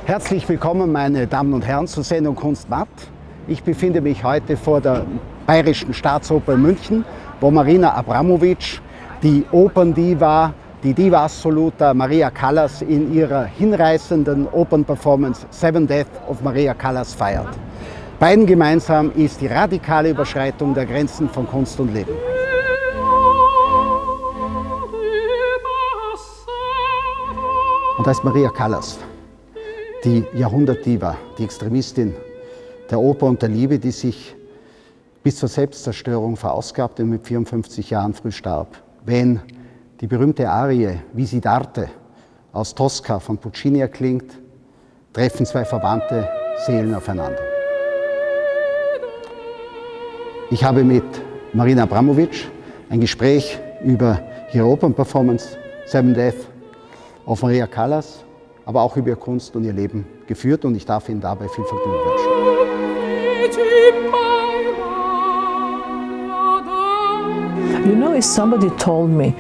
Herzlich willkommen, meine Damen und Herren, zur Sendung KunstMatt. Ich befinde mich heute vor der Bayerischen Staatsoper in München, wo Marina Abramović, die Operndiva, die Diva Assoluta Maria Callas in ihrer hinreißenden Opernperformance Deaths of Maria Callas feiert. Beiden gemeinsam ist die radikale Überschreitung der Grenzen von Kunst und Leben. Und da ist Maria Callas, die Jahrhundertdiva, die Extremistin der Oper und der Liebe, die sich bis zur Selbstzerstörung verausgabte und mit 54 Jahren früh starb. Wenn die berühmte Arie Visitate aus Tosca von Puccini erklingt, treffen zwei verwandte Seelen aufeinander. Ich habe mit Marina Abramović ein Gespräch über ihre Opernperformance Deaths of Maria Callas, aber auch über ihre Kunst und ihr Leben geführt, und ich darf Ihnen dabei viel Vergnügen wünschen. You know, if somebody told me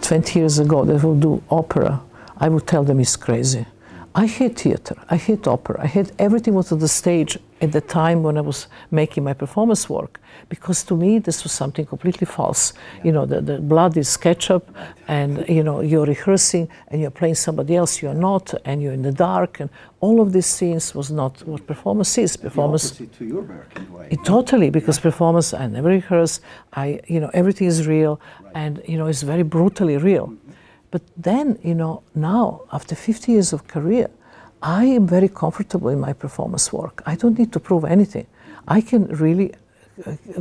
20 years ago that I would do opera, I would tell them he's crazy. I hate theater, I hate opera, I hate everything was on the stage at the time when I was making my performance work, because to me this was something completely false. You know, the blood is ketchup, and you know, you're rehearsing and you're playing somebody else, you're not, and you're in the dark, and all of these scenes was not what performance is. Performance, the opposite to your work in a way. Totally, because performance, I never rehearse, you know, everything is real, and you know, it's very brutally real. But then, you know, now, after 50 years of career, I am very comfortable in my performance work. I don't need to prove anything. I can really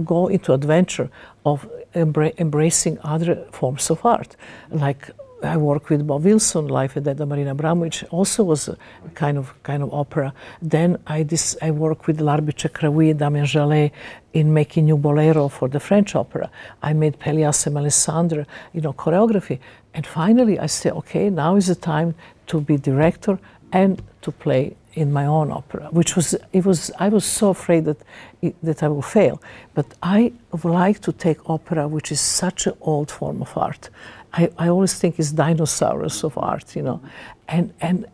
go into adventure of embracing other forms of art. Like I work with Bob Wilson, Life and Death of Marina Abramović, also was a kind of opera. Then I work with L'Arbitre Cravouille, Damien Jallet, in making new bolero for the French opera. I made Pelléas and Melisandre, you know, choreography. And finally I say, okay, now is the time to be director and to play in my own opera, I was so afraid that I will fail. But I would like to take opera, which is such an old form of art. I always think it's dinosaurs of art, you know, and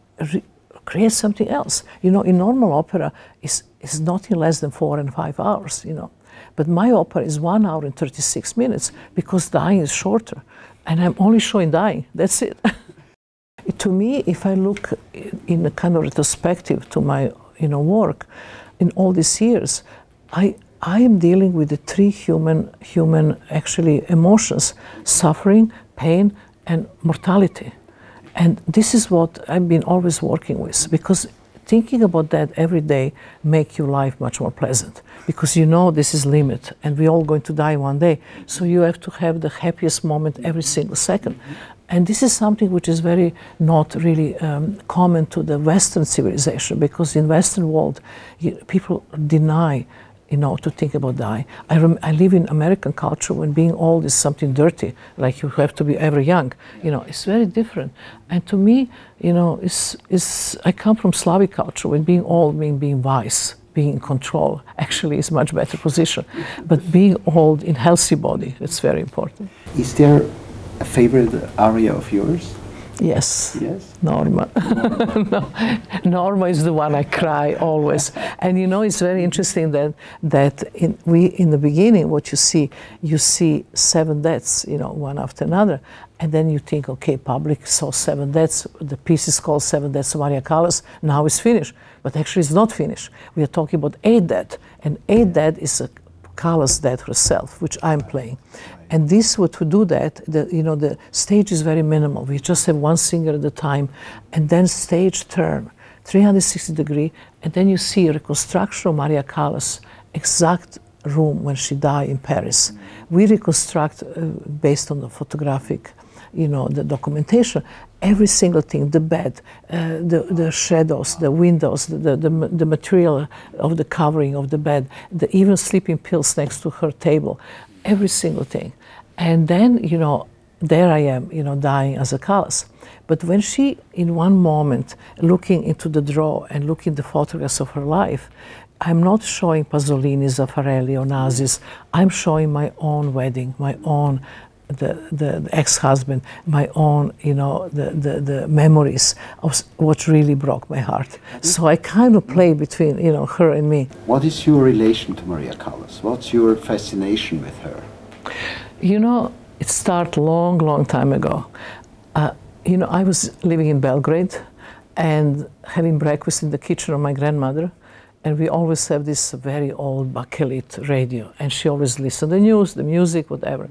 create something else. You know, in normal opera is nothing less than 4 and 5 hours, you know. But my opera is 1 hour and 36 minutes because dying is shorter. And I'm only showing dying, that's it. To me, if I look in a kind of retrospective to my, you know, work in all these years, I am dealing with the 3 human actually emotions: suffering, pain, and mortality. And this is what I've been always working with, because thinking about that every day make your life much more pleasant, because you know this is limit and we're all going to die one day, so you have to have the happiest moment every single second. And this is something which is very not really common to the Western civilization, because in Western world people deny, you know, to think about dying. I live in American culture when being old is something dirty, like you have to be ever young. You know, it's very different. And to me, you know, I come from Slavic culture when being old means being wise, being in control. Actually, is much better position. But being old in healthy body, it's very important. Is there a favorite aria of yours? Yes. Yes? Norma. No, Norma is the one I cry always. And you know, it's very interesting that in the beginning, what you see 7 deaths, you know, one after another. And then you think, okay, public saw 7 deaths. The piece is called 7 Deaths of Maria Callas. Now it's finished. But actually it's not finished. We are talking about 8 deaths. And 8 deaths is a Callas' death herself, which I'm playing. And this, to do that, you know, the stage is very minimal. We just have 1 singer at a time, and then stage turn, 360 degree, and then you see a reconstruction of Maria Callas' exact room when she died in Paris. We reconstruct based on the photographic, you know, the documentation, every single thing, the bed, the shadows, the windows, the material of the covering of the bed, the even sleeping pills next to her table, every single thing. And then, you know, there I am, you know, dying as a Callas. But when she, in one moment, looking into the drawer and looking at the photographs of her life, I'm not showing Pasolini, Zaffarelli, or Nazis. I'm showing my own wedding, my own the ex-husband, my own, you know, the memories of what really broke my heart. So I kind of play between, you know, her and me. What is your relation to Maria Callas? What's your fascination with her? You know, it started long time ago. You know, I was living in Belgrade and having breakfast in the kitchen of my grandmother, and we always have this very old bakelit radio, and she always listened to the news, the music, whatever.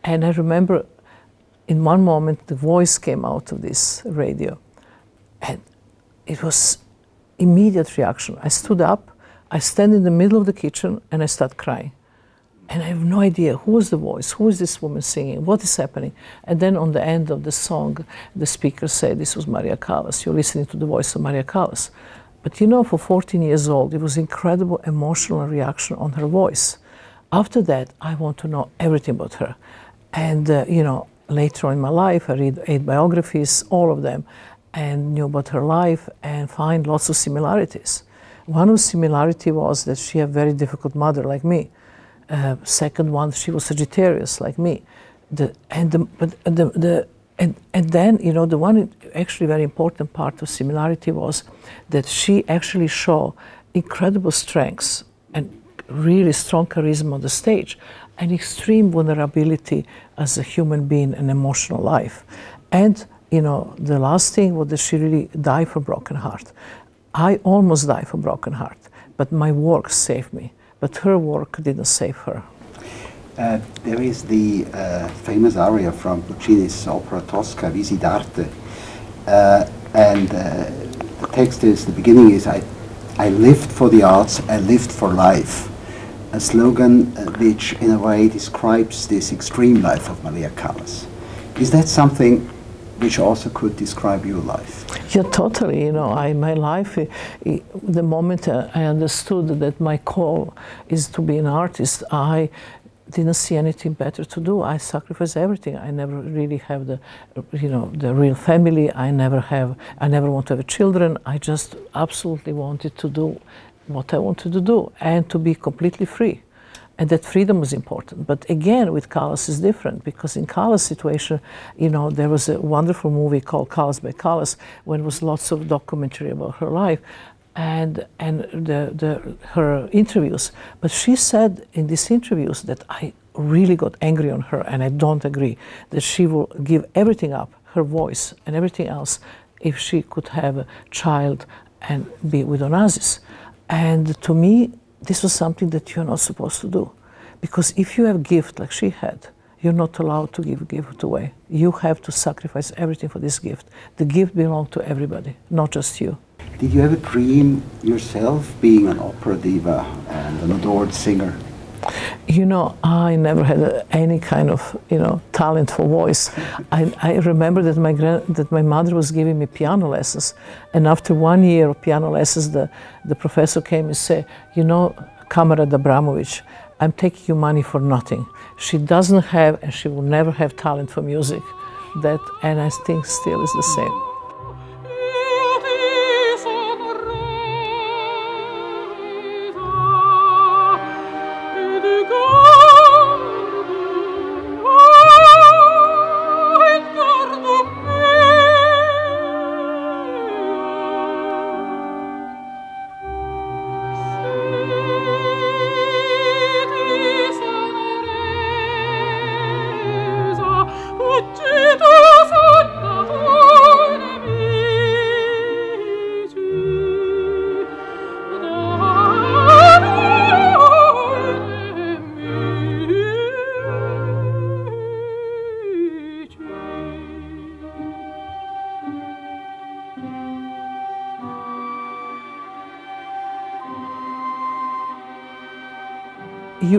And I remember in one moment the voice came out of this radio, and it was immediate reaction. I stood up, I stand in the middle of the kitchen, and I start crying. And I have no idea who is the voice, who is this woman singing, what is happening. And then on the end of the song, the speaker said, this was Maria Callas, you're listening to the voice of Maria Callas. But you know, for 14 years old, it was incredible emotional reaction on her voice. After that, I want to know everything about her. And you know, later on in my life, I read 8 biographies, all of them, and knew about her life and find lots of similarities. One of the similarity was that she had a very difficult mother like me. Second one, she was Sagittarius like me. And then, you know, the one actually very important part of similarity was that she actually showed incredible strengths and really strong charisma on the stage and extreme vulnerability as a human being and emotional life. And, you know, the last thing was that she really died from broken heart. I almost died from broken heart, but my work saved me. But her work didn't save her. There is the famous aria from Puccini's opera Tosca, Widmete, and the text is, the beginning is, I lived for the arts, I lived for life. A slogan which in a way describes this extreme life of Maria Callas. Is that something which also could describe your life? Yeah, totally. You know, my life, the moment I understood that my call is to be an artist, I didn't see anything better to do. I sacrificed everything. I never really have the, you know, the real family. I never want to have children. I just absolutely wanted to do what I wanted to do and to be completely free. And that freedom was important. But again, with Callas is different, because in Callas' situation, you know, there was a wonderful movie called Callas by Callas, when there was lots of documentary about her life and her interviews. But she said in these interviews that I really got angry on her, and I don't agree, that she will give everything up, her voice and everything else, if she could have a child and be with Onassis. And to me, this was something that you're not supposed to do. Because if you have a gift like she had, you're not allowed to give gift away. You have to sacrifice everything for this gift. The gift belongs to everybody, not just you. Did you ever dream yourself being an opera diva and an adored singer? You know, I never had any kind of, you know, talent for voice. I remember that my mother was giving me piano lessons, and after 1 year of piano lessons, the professor came and said, you know, Comrade Abramovic, I'm taking you money for nothing. She doesn't have, and she will never have talent for music. That, and I think still is the same.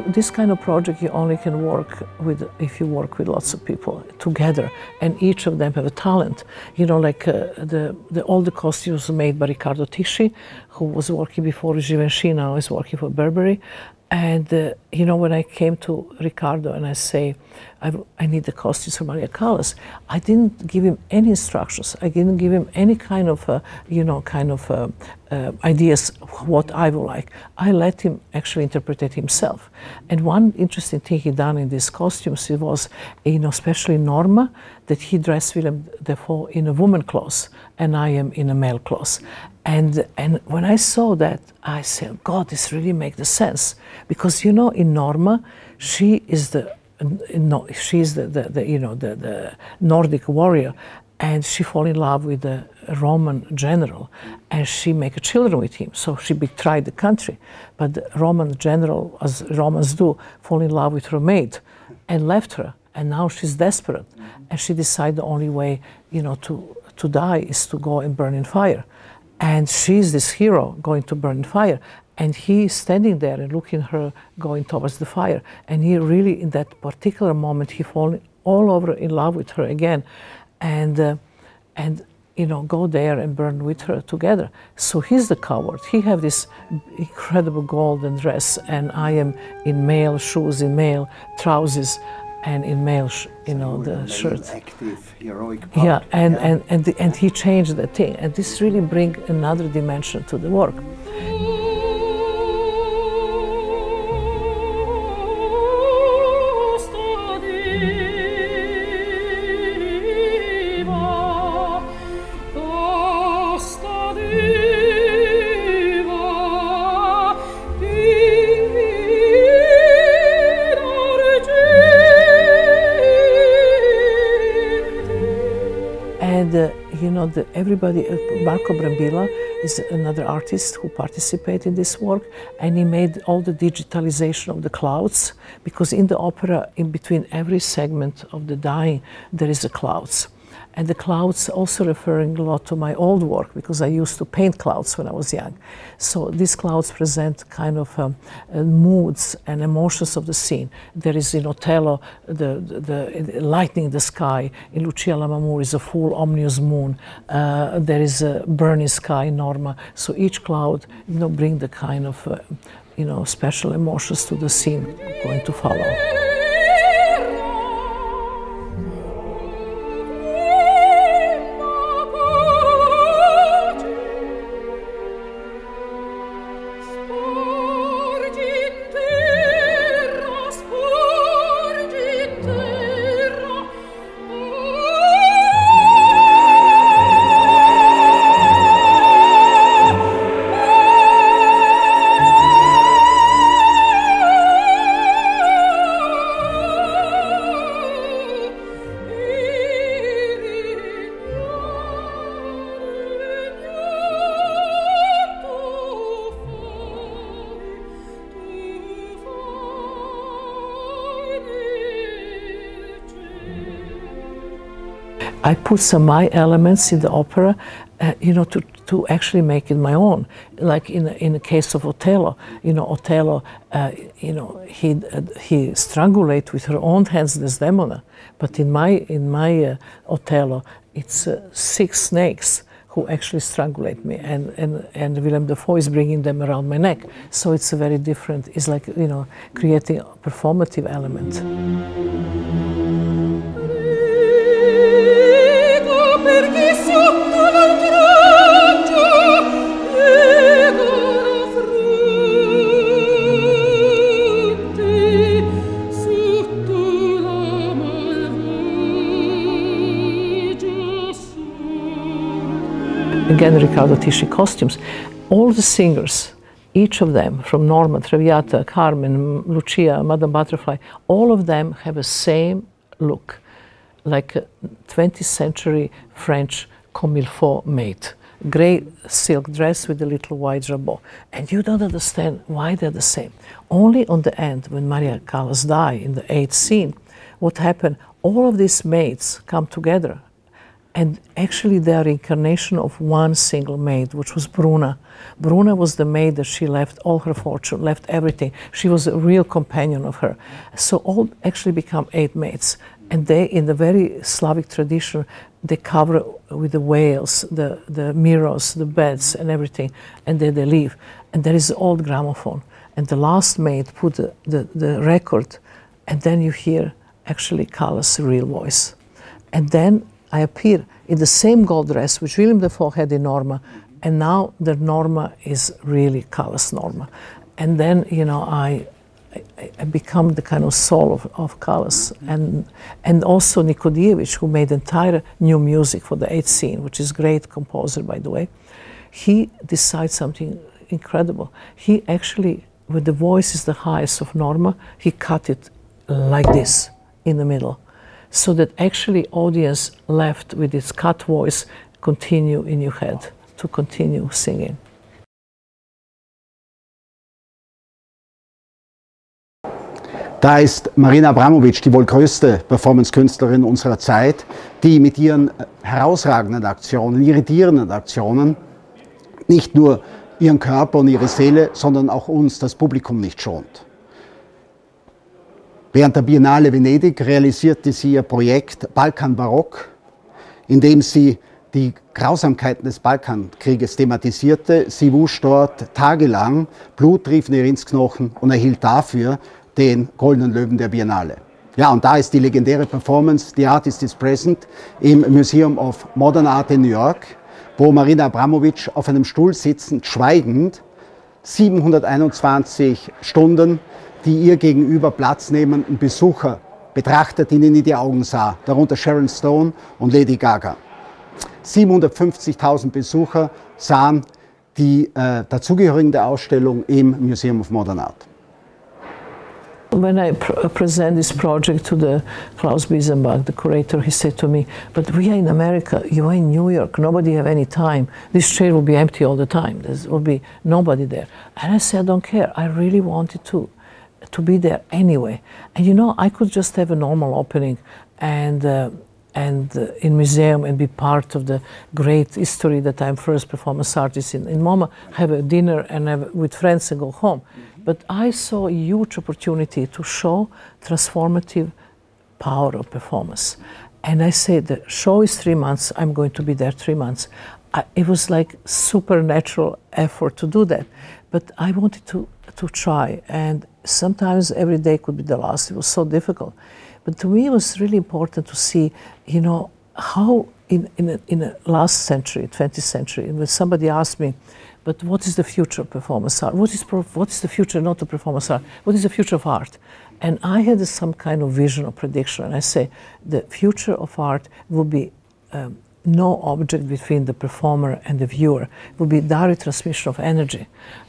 This kind of project you only can work with if you work with lots of people together, and each of them have a talent. You know, like all the costumes were made by Riccardo Tisci, who was working before Givenchy, now is working for Burberry, And you know, when I came to Ricardo and I say, I need the costumes for Maria Callas, I didn't give him any instructions. I didn't give him any kind of, you know, ideas what I would like. I let him actually interpret it himself. And one interesting thing he done in these costumes, it was, you know, especially Norma, that he dressed Willem Dafoe in a woman clothes, and I am in a male clothes. And when I saw that, I said, God, this really makes the sense, because you know, in Norma, she is the Nordic warrior, and she fall in love with the Roman general, and she make children with him. So she betrayed the country, but the Roman general, as Romans do, fall in love with her maid, and left her. And now she's desperate, and she decided the only way, you know, to die is to go and burn in fire. And she's this hero going to burn in fire, and he standing there and looking at her going towards the fire. And he really, in that particular moment, he fallen all over in love with her again, and you know, go there and burn with her together. So he's the coward. He have this incredible golden dress, and I am in male shoes, in male trousers, and in male, you know, the shirt. Active, heroic part. Yeah, and he changed the thing, and this really bring another dimension to the work. You know, everybody, Marco Brambilla is another artist who participated in this work, and he made all the digitalization of the clouds, because in the opera, in between every segment of the dying, there is a clouds. And the clouds also referring a lot to my old work, because I used to paint clouds when I was young. So these clouds present kind of moods and emotions of the scene. There is in Otello the lightning in the sky. In Lucia Lammermoor is a full ominous moon. There is a burning sky in Norma. So each cloud, you know, bring the kind of you know, special emotions to the scene going to follow. I put some my elements in the opera, you know, to actually make it my own. Like in the case of Otello, you know, Otello, you know, he strangulate with her own hands Desdemona, but in my Otello, it's 6 snakes who actually strangulate me, and Willem Dafoe is bringing them around my neck. So it's a very different. It's like, you know, creating a performative element. Again, Riccardo Tisci costumes. All the singers, each of them, from Norma, Traviata, Carmen, Lucia, Madame Butterfly, all of them have the same look, like a 20th century French comme il faut maid. Grey silk dress with a little white jabot. And you don't understand why they're the same. Only on the end, when Maria Callas died in the 8th scene, what happened, all of these maids come together. And actually they are incarnation of one single maid, which was Bruna. Bruna was the maid that she left all her fortune, left everything. She was a real companion of her. So all actually become 8 maids. And they, in the very Slavic tradition, they cover with the veils, the mirrors, the beds and everything, and then they leave. And there is an old gramophone. And the last maid put the record, and then you hear actually Callas' real voice. And then I appear in the same gold dress which Willem Dafoe had in Norma, and now the Norma is really Callas' Norma. And then, you know, I become the kind of soul of Callas. And also Nikodijevich, who made entire new music for the 8th scene, which is great composer, by the way, he decides something incredible. He actually, with the voice is the highest of Norma, he cut it like this in the middle, so that actually audience left with its cut voice continue in your head to continue singing. Da ist Marina Abramović die wohl größte Performance-Künstlerin unserer Zeit, die mit ihren herausragenden Aktionen, irritierenden Aktionen nicht nur ihren Körper und ihre Seele, sondern auch uns, das Publikum, nicht schont. Während der Biennale Venedig realisierte sie ihr Projekt Balkan Barock, in dem sie die Grausamkeiten des Balkankrieges thematisierte. Sie wusch dort tagelang, Blut trief in ihr Rinsknochen und erhielt dafür den Goldenen Löwen der Biennale. Ja, und da ist die legendäre Performance The Artist is Present im Museum of Modern Art in New York, wo Marina Abramović auf einem Stuhl sitzend, schweigend, 721 Stunden die ihr gegenüber Platz nehmenden Besucher betrachtet, ihnen in die Augen sah, darunter Sharon Stone und Lady Gaga. 750.000 Besucher sahen die dazugehörigen der Ausstellung im Museum of Modern Art. When I present this project to the Klaus Biesenbach, the curator, he said to me, "But we are in America, you are in New York, nobody have any time. This chair will be empty all the time. There will be nobody there." And I said, "I don't care. I really wanted to be there anyway." And you know, I could just have a normal opening and in museum and be part of the great history that I'm first performance artist in MoMA, have a dinner and have with friends and go home. But I saw a huge opportunity to show transformative power of performance. And I said, the show is 3 months, I'm going to be there 3 months. It was like supernatural effort to do that. But I wanted to try, and sometimes every day could be the last. It was so difficult. But to me, it was really important to see, you know, how in the last century, 20th century, when somebody asked me, but what is the future of performance art? What is the future not of performance art? What is the future of art? And I had some kind of vision or prediction, and I say the future of art will be no object between the performer and the viewer. It will be direct transmission of energy.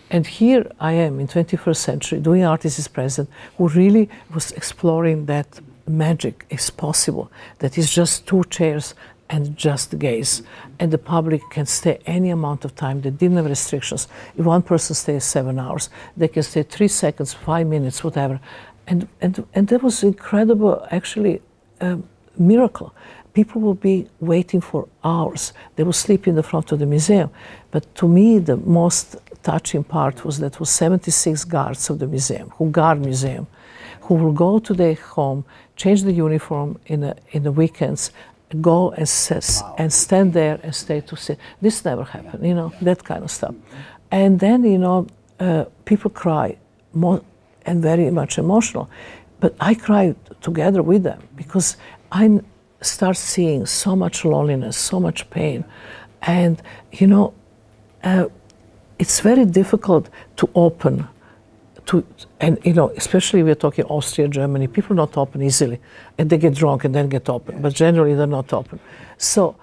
And here I am in 21st century doing Artist is Present, who really was exploring that magic is possible, that is just 2 chairs and just gaze. And the public can stay any amount of time. They didn't have restrictions. If one person stays 7 hours, they can stay 3 seconds, 5 minutes, whatever. And that was incredible, actually, miracle. People will be waiting for hours. They will sleep in the front of the museum. But to me, the most touching part was that was 76 guards of the museum, who guard museum, who will go to their home, change the uniform in the weekends, go and stand there and stay to see. This never happened, you know, that kind of stuff. And then, you know, people cry and very much emotional. But I cry together with them because I start seeing so much loneliness, so much pain. And, you know, it's very difficult to open and you know, especially we're talking Austria, Germany, people not open easily, and they get drunk and then get open, but generally they're not open. So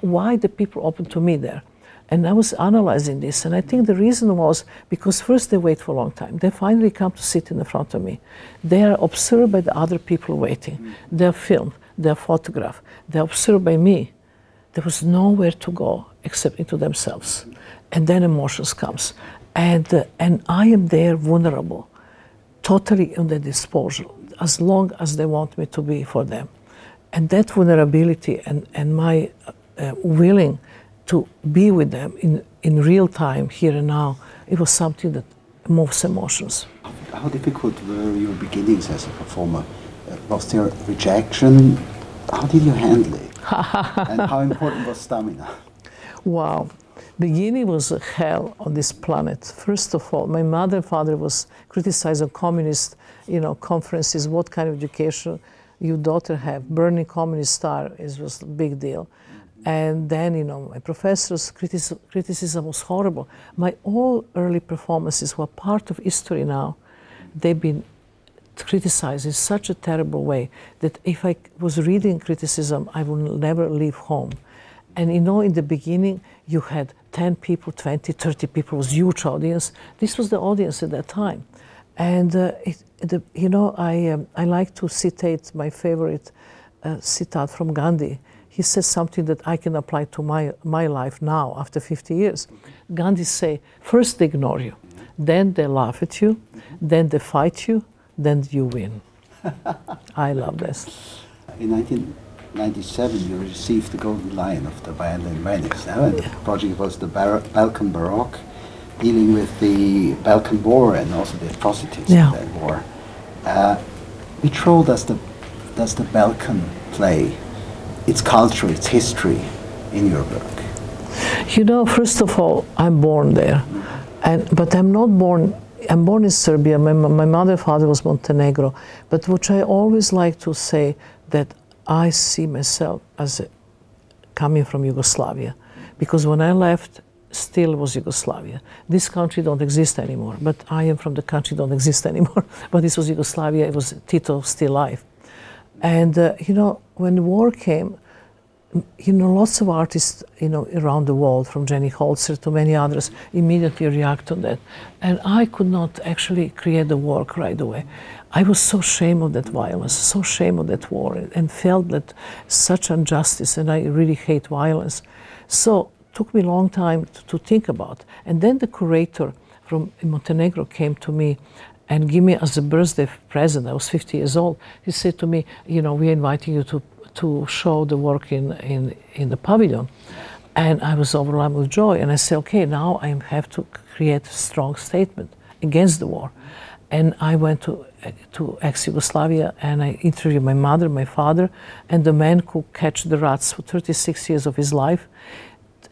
why the people open to me there? And I was analyzing this, and I think the reason was because first they wait for a long time. They finally come to sit in the front of me. They are observed by the other people waiting. They're filmed, they're photographed, they're observed by me. There was nowhere to go except into themselves. And then emotions comes. And I am there vulnerable, totally on their disposal, as long as they want me to be for them. And that vulnerability and my willing to be with them in real time, here and now, it was something that moves emotions. How difficult were your beginnings as a performer? was there rejection? How did you handle it? And how important was stamina? Wow. Beginning was a hell on this planet. First of all, my mother and father was criticizing communist, conferences. What kind of education your daughter have? Burning communist star was a big deal. And then, my professors' criticism was horrible. My all early performances were part of history now. They've been criticized in such a terrible way that if I was reading criticism, I would never leave home. And in the beginning, you had 10 people, 20, 30 people, it was a huge audience. This was the audience at that time. And, I like to citate my favorite citat from Gandhi. He says something that I can apply to my life now, after 50 years. Gandhi say, first they ignore you, then they laugh at you, then they fight you, then you win. I love this. In 1997, you received the Golden Lion of the Biennale in Venice. The project was the Balkan Baroque, dealing with the Balkan War and also the atrocities of that war. Which role does the Balkan play? Its culture, its history in your work? First of all, I'm born there, but I'm not born. I'm born in Serbia. My mother and father was Montenegro. But what I always like to say that I see myself as coming from Yugoslavia, because when I left, still was Yugoslavia. This country don't exist anymore. But I am from the country don't exist anymore. But this was Yugoslavia. It was Tito still alive. And, when the war came, lots of artists, around the world, from Jenny Holzer to many others, immediately react on that. And I could not actually create the work right away. I was so ashamed of that violence, so ashamed of that war, and felt that such injustice, and I really hate violence. So it took me a long time to think about. And then the curator from Montenegro came to me and gave me as a birthday present. I was 50 years old. He said to me, we are inviting you to show the work in the pavilion. And I was overwhelmed with joy. And I said, okay, now I have to create a strong statement against the war. And I went to ex-Yugoslavia, and I interviewed my mother, my father, and the man who catch the rats for 36 years of his life,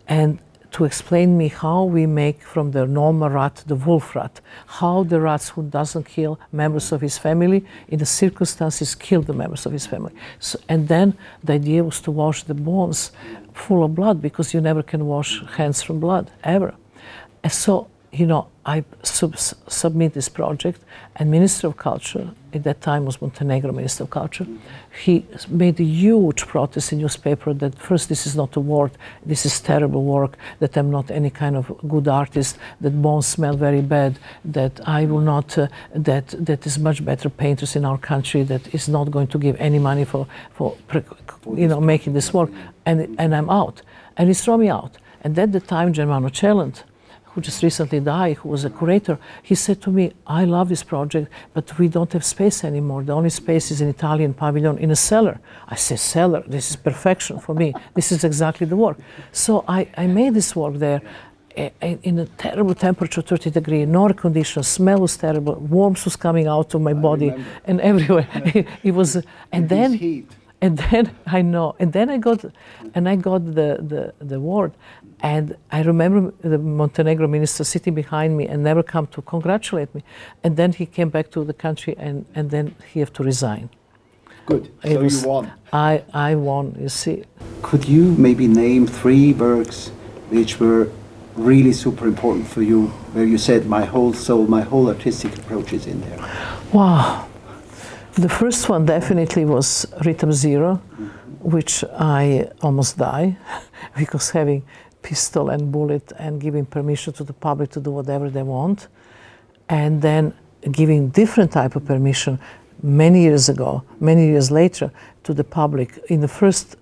and to explain me how we make from the normal rat the wolf rat, how the rats who doesn't kill members of his family, in the circumstances kill the members of his family. So, and then the idea was to wash the bones full of blood, because you never can wash hands from blood, ever. And so, I submit this project, and Minister of Culture, at that time was Montenegro Minister of Culture, he made a huge protest in newspaper that first, this is not a award, this is terrible work, that I'm not any kind of good artist, that bones smell very bad, that I will not, that is much better painters in our country, that is not going to give any money for making this work, and I'm out. And he threw me out. And at the time, Germano Celent, who just recently died, who was a curator, he said to me, I love this project, but we don't have space anymore. The only space is an Italian pavilion in a cellar. I said, cellar, this is perfection for me. This is exactly the work. So I made this work there in a terrible temperature, 30 degrees, no air condition, smell was terrible, warmth was coming out of my body and everywhere. It was, and then I know, and then I got the award. And I remember the Montenegro minister sitting behind me and never come to congratulate me. And then he came back to the country, and then he had to resign. Good. So you won. I won, you see. Could you maybe name 3 works which were really super important for you, where you said, my whole soul, my whole artistic approach is in there? Wow. The first one definitely was Rhythm Zero, which I almost died, because having pistol and bullet and giving permission to the public to do whatever they want, and then giving different type of permission many years ago, many years later, to the public. In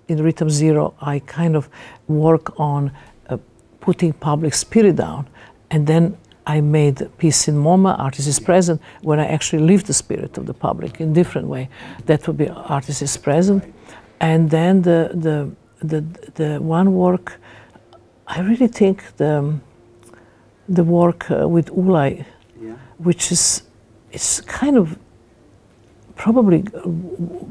Rhythm Zero, I kind of work on putting public spirit down, and then I made a piece in MoMA, Artist is Present, where I actually live the spirit of the public in different way. That would be Artist is Present. And then the one work, I really think the work with Ulay, which is kind of probably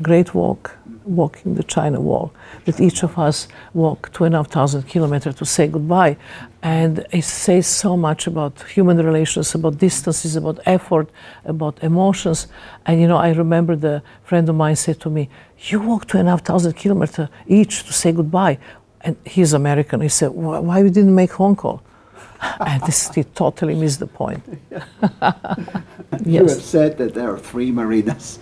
great walking the China Wall, that each of us walk 2,500 kilometers to say goodbye. And it says so much about human relations, about distances, about effort, about emotions. And you know, I remember the friend of mine said to me, "You walk 2,500 kilometers each to say goodbye." And he's American. He said, "Why we didn't make Hong Kong?" And he totally missed the point. Yes. You have said that there are three Marinas.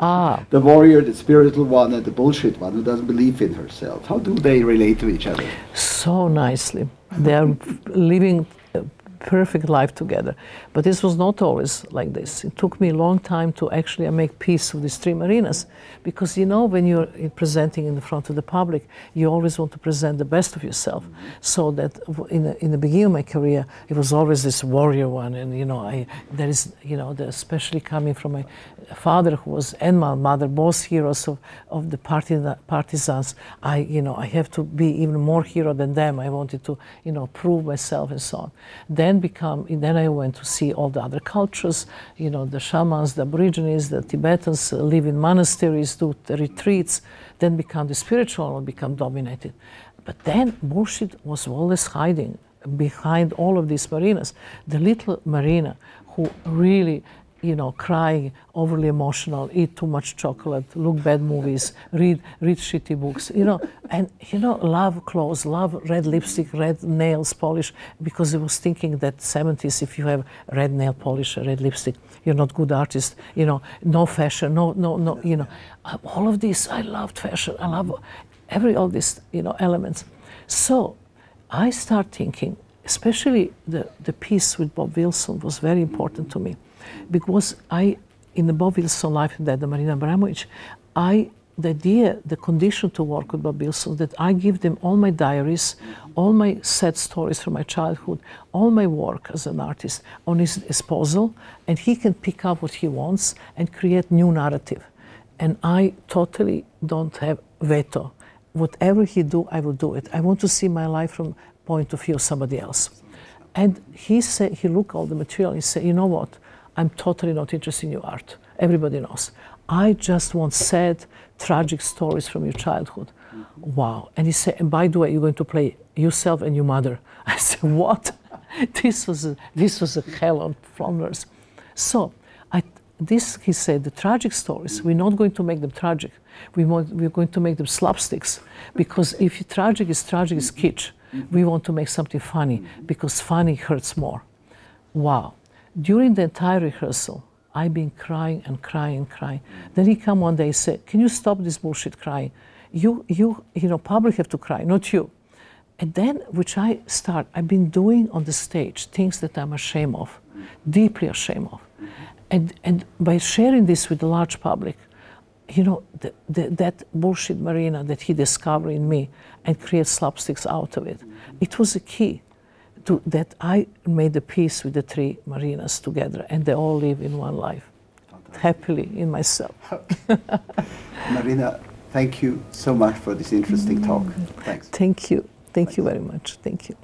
Ah. The warrior, the spiritual one, and the bullshit one who doesn't believe in herself. How do they relate to each other? So nicely. They are living a perfect life together. But this was not always like this. It took me a long time to actually make peace with these three Marinas. Because you know, when you're presenting in the front of the public, you always want to present the best of yourself. So that in the beginning of my career, it was always this warrior one. And you know, there is, you know, especially coming from my father, who was, and my mother, both heroes of the partisans. You know, I have to be even more hero than them. I wanted to, you know, prove myself and so on. Then I went to see all the other cultures, you know, the shamans, the Aborigines, the Tibetans live in monasteries, do the retreats, then become the spiritual and become dominated. But then bullshit was always hiding behind all of these Marinas. The little Marina who really, you know, crying, overly emotional, eat too much chocolate, look bad movies, read shitty books, you know, and, you know, love clothes, love red lipstick, red nails polish, because I was thinking that 70s, if you have red nail polish, red lipstick, you're not good artist, you know, no fashion, no, you know, all of this, I loved fashion, I love all these, you know, elements. So I start thinking, especially the piece with Bob Wilson was very important to me. Because in the Bob Wilson Life and Death, the Marina Abramović, the idea, the condition to work with Bob Wilson, that I give them all my diaries, all my sad stories from my childhood, all my work as an artist on his disposal, and he can pick up what he wants and create new narrative. And I totally don't have veto. Whatever he do, I will do it. I want to see my life from point of view of somebody else. And he said, he looked at all the material, he said, "You know what? I'm totally not interested in your art. Everybody knows. I just want sad, tragic stories from your childhood." Wow. And he said, "And by the way, you're going to play yourself and your mother." I said, "What?" This was a hell on flounders. So he said, the tragic stories, we're not going to make them tragic. We're going to make them slapsticks. Because if tragic is kitsch, we want to make something funny, because funny hurts more. Wow. During the entire rehearsal, I've been crying and crying and crying. Then he come one day and said, "Can you stop this bullshit crying? You know, public have to cry, not you." And then, I've been doing on the stage things that I'm ashamed of, deeply ashamed of. And by sharing this with the large public, you know, that bullshit Marina that he discovered in me and create slapsticks out of it, it was a key. That I made the peace with the three Marinas together, and they all live in one life, happily in myself. Marina, thank you so much for this interesting talk. Thanks. Thank you. Thank you very much. Thank you.